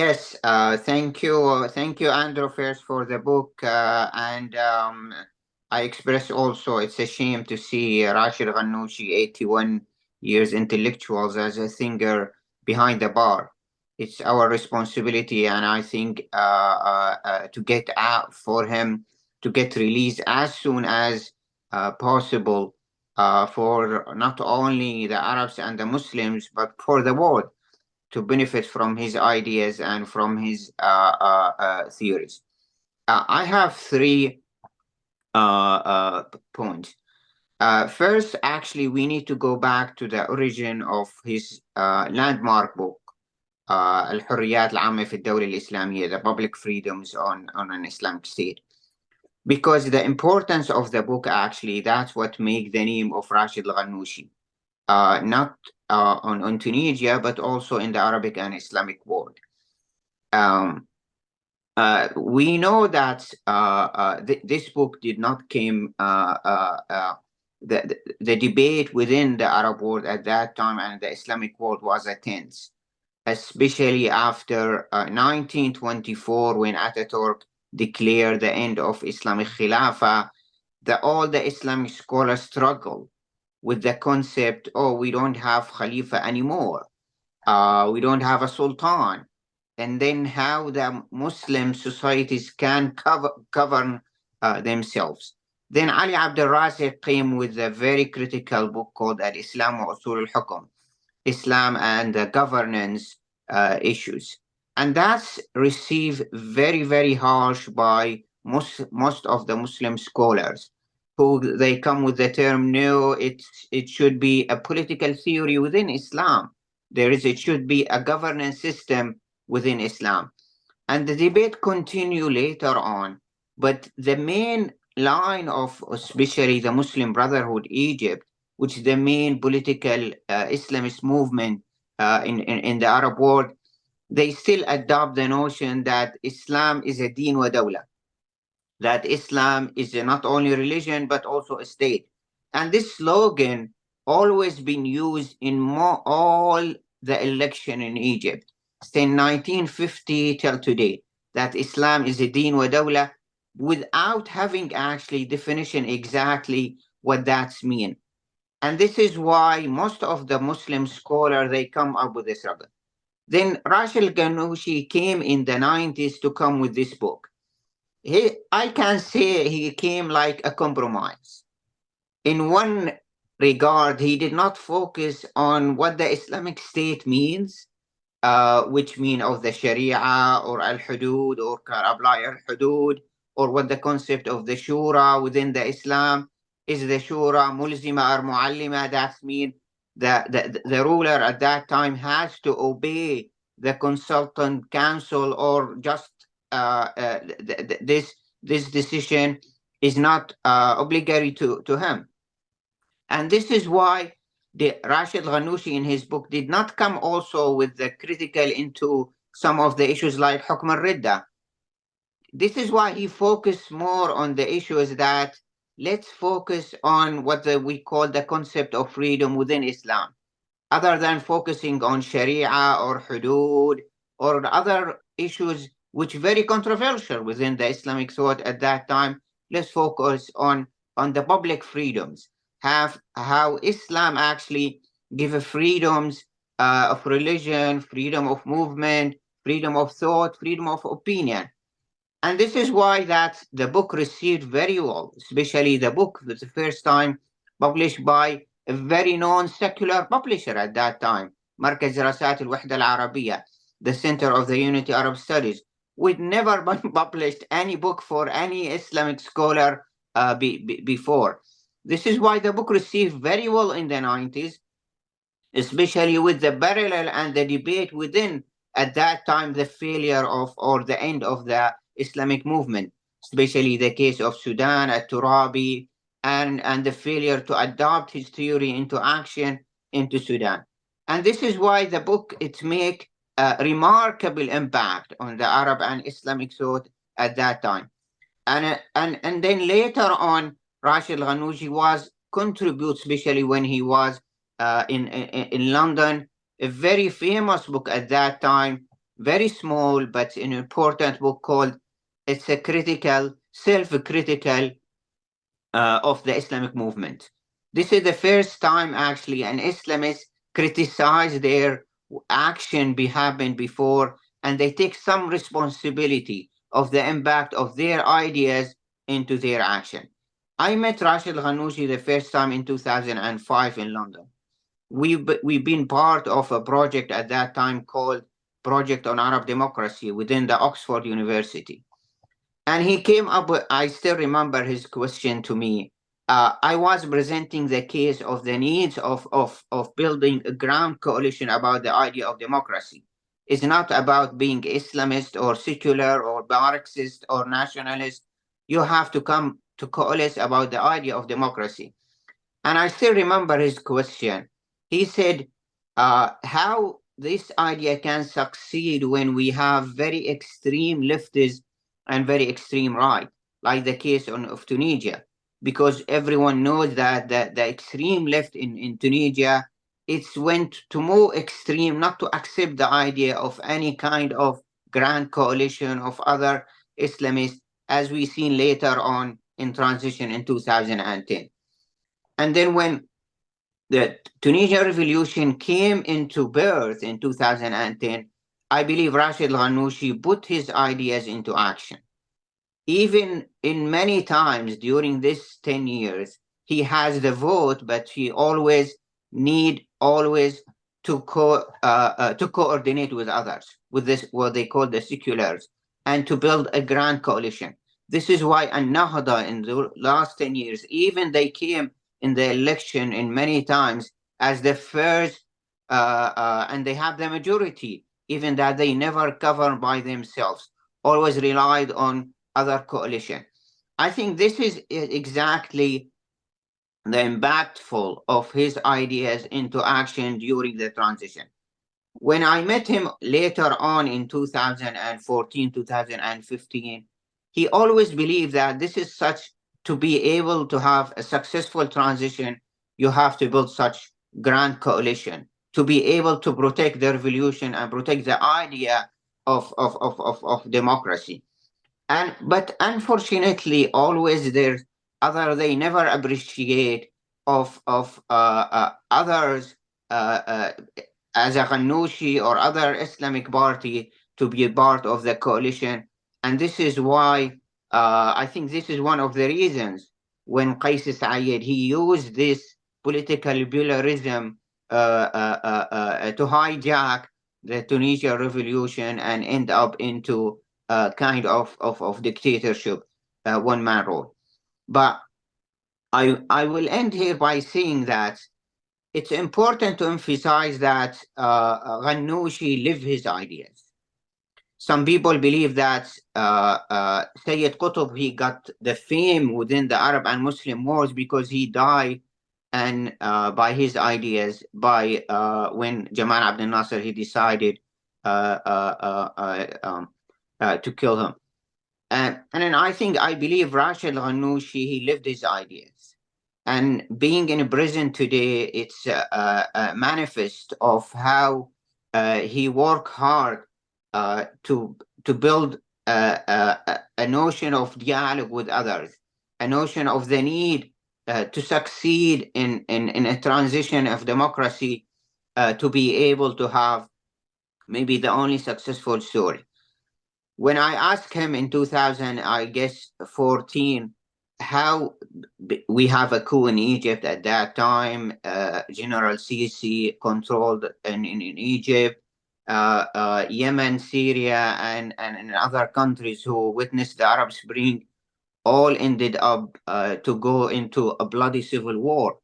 Yes, thank you, Andrew, first for the book, and I express also it's a shame to see Rashid Ghannouchi, 81 years intellectuals, as a singer behind the bar. It's our responsibility, and I think to get out for him to get released as soon as possible for not only the Arabs and the Muslims, but for the world to benefit from his ideas and from his theories. I have three points. First, actually, we need to go back to the origin of his landmark book, الحريات العامة في الدولة الإسلامية, the public freedoms on an Islamic state. Because the importance of the book, actually, that's what makes the name of Rashid al-Ghannouchi, not on Tunisia, but also in the Arabic and Islamic world. We know that this book did not came the debate within the Arab world at that time and the Islamic world was tense, especially after 1924 when Ataturk declared the end of Islamic Khilafah. All the Islamic scholars struggle with the concept, oh, we don't have Khalifa anymore. We don't have a Sultan. And then how the Muslim societies can govern themselves. Then Ali Abdul Razik came with a very critical book called Al-Islam wa Usul al-Hukm, Islam and the governance issues. And that's received very, very harsh by most of the Muslim scholars, who they come with the term, no, it should be a political theory within Islam. It should be a governance system within Islam. And the debate continue later on. But the main line of especially the Muslim Brotherhood Egypt, which is the main political Islamist movement in the Arab world, they still adopt the notion that Islam is a deen wa dawla, that Islam is not only religion but also a state. And this slogan always been used in all the election in Egypt since 1950 till today, that Islam is a deen wa dawla, without having actually definition exactly what that's mean. And this is why most of the Muslim scholars, they come up with this rubber. Then Rashid Ghannouchi came in the 90s to come with this book. I can say he came like a compromise. In one regard, he did not focus on what the Islamic State means, which mean of the Sharia or al-Hudud or apply al-Hudud, or what the concept of the Shura within the Islam is. The Shura mulzima or muallima, that mean the ruler at that time has to obey the consultant council, or just this decision is not obligatory to him. And this is why the Rashid Ghannouchi in his book did not come also with the critical into some of the issues like Hukm al-Ridda. This is why he focused more on the issues that let's focus on what we call the concept of freedom within Islam, other than focusing on Sharia or Hudud or other issues which very controversial within the Islamic thought at that time. Let's focus on the public freedoms, have how Islam actually give freedoms of religion, freedom of movement, freedom of thought, freedom of opinion. And this is why that the book received very well, especially the book was the first time published by a very known secular publisher at that time, مركز دراسات الوحدة العربية, the Center of the Unity Arab Studies. We'd never published any book for any Islamic scholar before. This is why the book received very well in the 90s, especially with the parallel and the debate within, at that time, the failure of or the end of the Islamic movement, especially the case of Sudan, at-Turabi, and the failure to adopt his theory into action into Sudan. And this is why the book, it make a remarkable impact on the Arab and Islamic thought at that time. And then later on, Rashid Ghannouchi was contribute, especially when he was in London, a very famous book at that time, very small but an important book called It's a Critical, Self-Critical of the Islamic Movement. This is the first time actually an Islamist criticized their action be happened before, and they take some responsibility of the impact of their ideas into their action. I met Rashid Ghanouchi the first time in 2005 in London. We've been part of a project at that time called Project on Arab Democracy within the Oxford University. And he came up with, I still remember his question to me. I was presenting the case of the needs of building a ground coalition about the idea of democracy. It's not about being Islamist or secular or Marxist or nationalist. You have to come to coalesce about the idea of democracy. And I still remember his question. He said, how this idea can succeed when we have very extreme leftists and very extreme right, like the case of Tunisia, because everyone knows that the extreme left in Tunisia, it's went to more extreme, not to accept the idea of any kind of grand coalition of other Islamists, as we seen later on in transition in 2010. And then when the Tunisian revolution came into birth in 2010, I believe Rashid Ghanouchi put his ideas into action. Even in many times during this 10 years, he has the vote, but he always need always to coordinate with others, with this what they call the seculars, and to build a grand coalition. This is why An-Nahda in the last 10 years, even they came in the election in many times as the first, and they have the majority, even that they never governed by themselves, always relied on other coalition. I think this is exactly the impactful of his ideas into action during the transition. When I met him later on in 2014, 2015, he always believed that this is such to be able to have a successful transition, you have to build such grand coalition to be able to protect the revolution and protect the idea of democracy. And but unfortunately, always there's other they never appreciate of others uh, as a Ghanouchi or other Islamic party to be a part of the coalition. And this is why I think this is one of the reasons when Qais Said he used this political pluralism to hijack the Tunisian revolution and end up into kind of dictatorship, one man rule. But I will end here by saying that it's important to emphasize that Ghanouchi lived his ideas. Some people believe that Sayyid Qutb he got the fame within the Arab and Muslim wars because he died and by his ideas by when Jamal Abdel Nasser he decided to kill him. And then I believe Rashid Ghanouchi, he lived his ideas. And being in prison today, it's a manifest of how he worked hard to build a notion of dialogue with others, a notion of the need to succeed in a transition of democracy to be able to have maybe the only successful story. When I asked him in 2000, I guess 14, how we have a coup in Egypt at that time, General Sisi controlled in Egypt, Yemen, Syria, and other countries who witnessed the Arab Spring all ended up to go into a bloody civil war.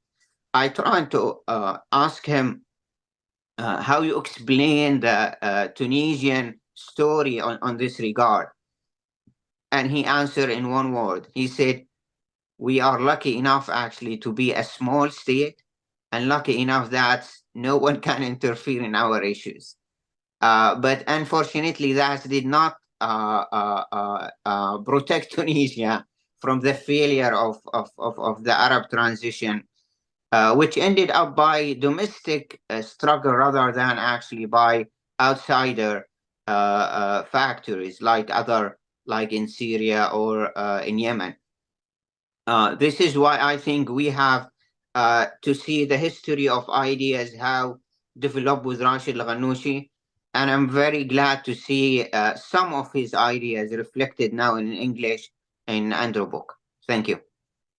I tried to ask him how you explain the Tunisian story on this regard. And he answered in one word. He said, we are lucky enough actually to be a small state and lucky enough that no one can interfere in our issues. But unfortunately, that did not protect Tunisia from the failure of the Arab transition, which ended up by domestic struggle rather than actually by outsider factories like in Syria or in Yemen. This is why I think we have to see the history of ideas, how developed with Rashid Al-Ghanouchi. And I'm very glad to see some of his ideas reflected now in English in Andrew book. Thank you.